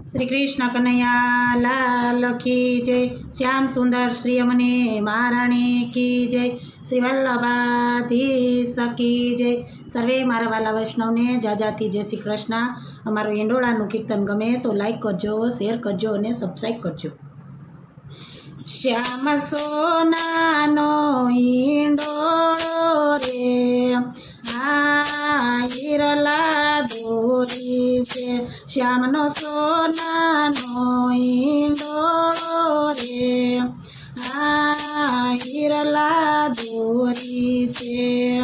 श्री कृष्ण कन्हैया लाल की जय। श्याम सुंदर श्री अमने महाराणी की जय। श्री वल्लभाधीश की जय। सर्वे मारा वाला वैष्णव ने जाजाती जय श्री कृष्ण। अमारो इंडोळानुं कीर्तन गमे तो लाइक करजो, शेर करजो और सब्सक्राइब करजो। श्याम सोनानो इंडोळो रे हिरला दोरी छे। श्यामनो सोनानो इंडोळो रे हिरला दोरी छे।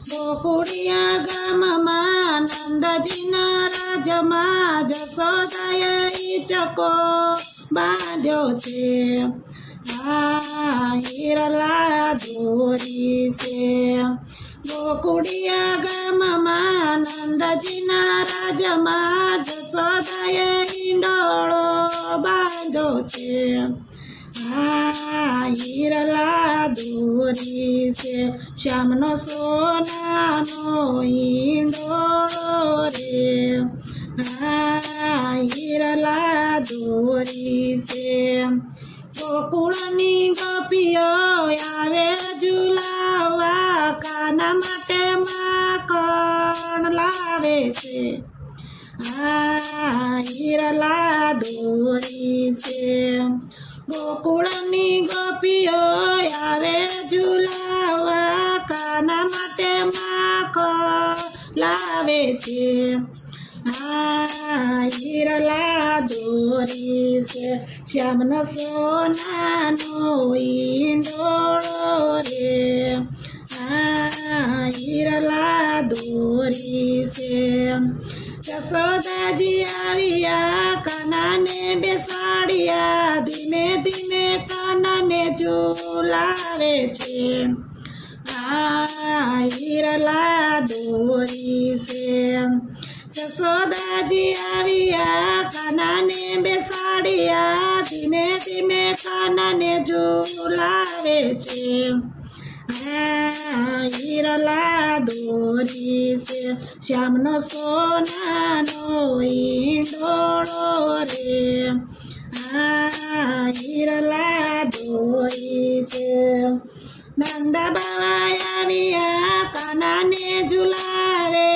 गोकुळिया गाममां नंदजीना રાજમાં જશોદાએ ઈચકો બાંધ્યો છે। हिरला दोरी छे। गोकुळिया गाममां नंदजीना રાજમાં જશોદાએ ઈંડોળો બાંધ્યો છે। हिरला दोरी छे। श्यामनो सोनानो इंडोळो रे हिरला दोरी छे। गोकुळनी गोपीओ आवे झूलावा काना माटे माखण लावे छे। हिरला दोरी छे। गोकुळनी गोपीओ आवे झूलावा काना माटे माखण लावे छे। हिरला दोरी छे। श्यामनो सोनानो इंडोळो रे हिरला दोरी छे। जशोदाजी आविया कानाने बेसाडिया धीमे धीमे कानाने झूलावे छे। हिरला दोरी छे। जशोदाजी आविया कानाने बेसाडिया धीमे धीमे कानाने झूलावे छे। हिरला दोरी छे। श्यामनो सोनानो इंडोळो रे हिरला दोरी छे। नंदा बाबा आविया कानाने झूलावे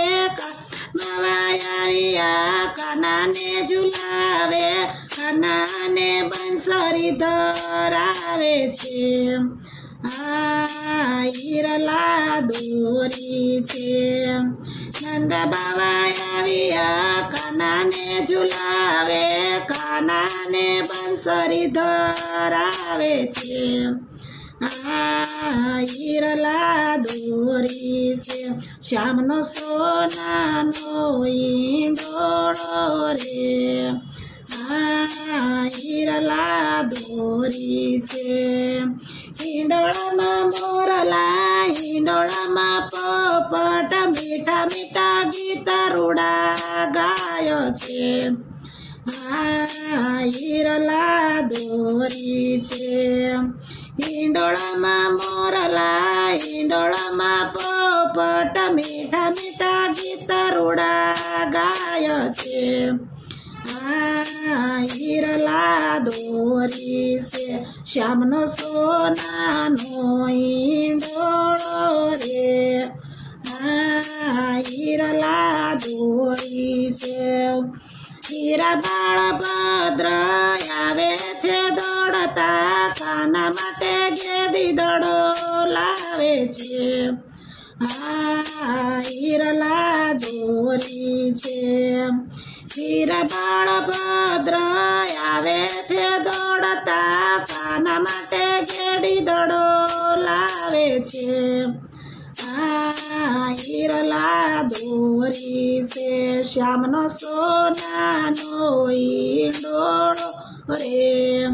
बाबा आविया कानाने झूलावे कानाने बंसरी धरावे छे। हिरला दोरी छे। नंदा बाबा आविया कानाने झूलावे कानाने बंसरी धरावे छे। हिरला दोरी छे। श्यामनो सोनानो इंडोळो रे हिरला दोरी छे। इंडोळामां मोरला इंडोळामां पोपट मीठा मीठा गीत रूड़ा गायो छे। हिरला दोरी छे। इंडोळामां मोरला इंडोळामां पोपट मीठा मीठा गीत रूड़ा गायो छे। हिरला दोरी छे। श्यामनो सोनानो इंडोळो रे हिरला दोरी छे। हीरा बाळभद्र आवे छे दौड़ता काना माटे गेदी दड़ो लावे छे। हिरला दोरी छे। हीरा बाळभद्र आवे छे दौड़ता काना माटे गेदी दड़ो लावे छे। हिरला दोरी छे। श्यामनो सोनानो इंडोळो रे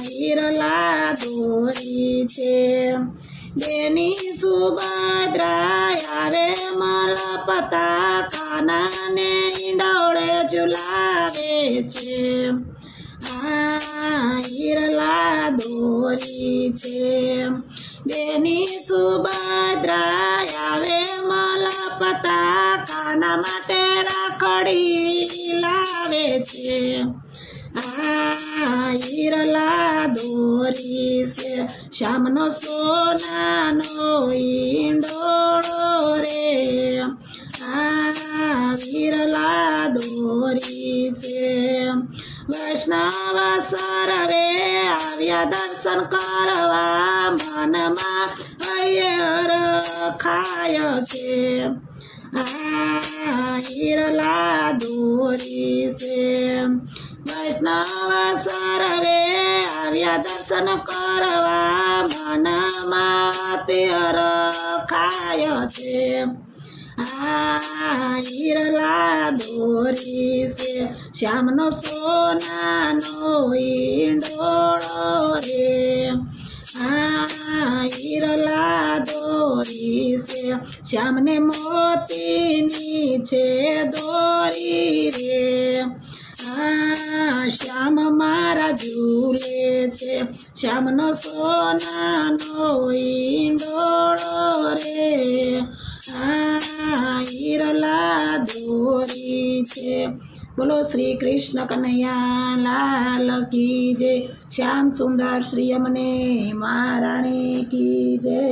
हिरला दोरी छे। बेनी सुभद्रा आवे मलपता कानाने इंडोळे झूलावे छे। હિરલા દોરી છે બેની સુભદ્રા આવે મલપતા કાના માટે રાખડી લાવે છે હિરલા દોરી છે શ્યામનો સોનાનો ઈંડોળો રે હિરલા દોરી છે વૈષ્ણવ સર્વે આવ્યા દર્શન કરવા મનમાં હૈયર ખાય છે હિરલા દોરી છે વૈષ્ણવ સર્વે આવ્યા દર્શન કરવા મનમાં તેર ખાય છે હિરલા દોરી છે શ્યામનો સોનાનો ઈંડોળો રે હિરલા દોરી છે શ્યામને મોતીની છે દોરી રે શ્યામ મારા ઝૂલે છે શ્યામનો સોનાનો ઈંડોળો રે હિરલા દોરી છે બોલો શ્રી કૃષ્ણ કનૈયા લાલ કી જય શ્યામ સુંદર શ્રી અમને મહારાણી કી જય।